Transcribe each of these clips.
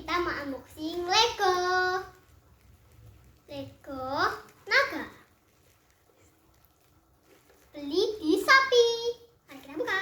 kita mau unboxing Lego naga. Beli di Shoppe. Mari kita buka.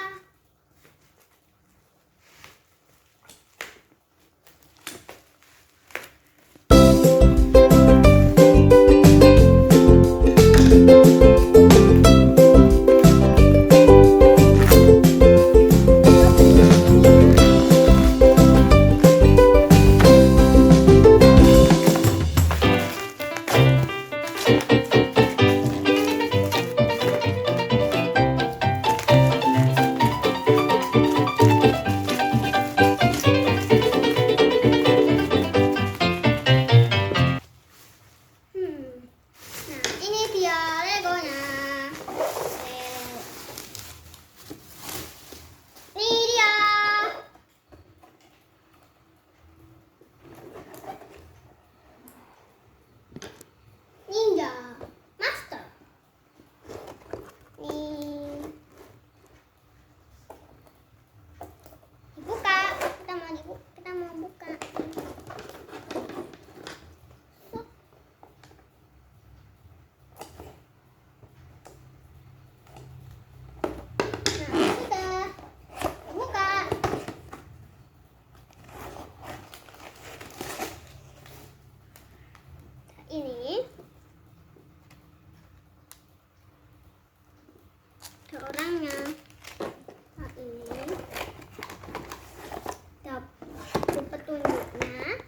Ini ada orangnya. Nah, ini ada petunjuknya.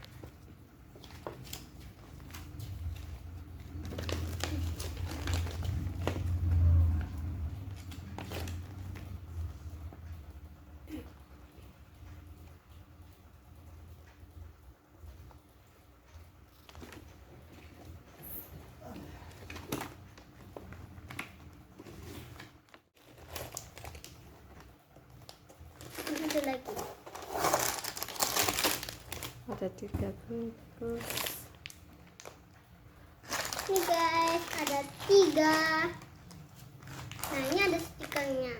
Lagi ada 3 bungkus. nih guys, ada 3. Nah, ini ada stikernya.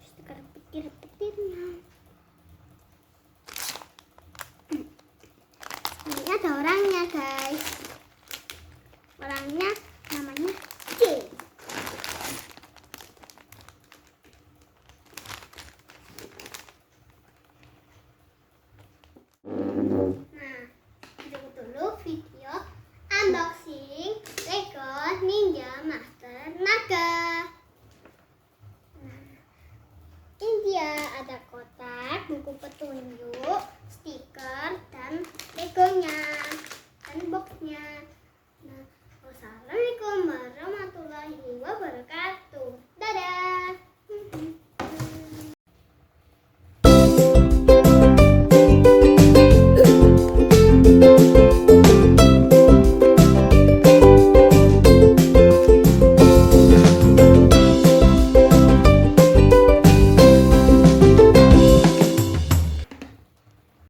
Stiker petir-petirnya. Ini ada orangnya guys. Orangnya namanya J. Nah, tunggu dulu video unboxing Lego Ninja Master Naga. Nah, ini dia ada kotak buku petunjuk.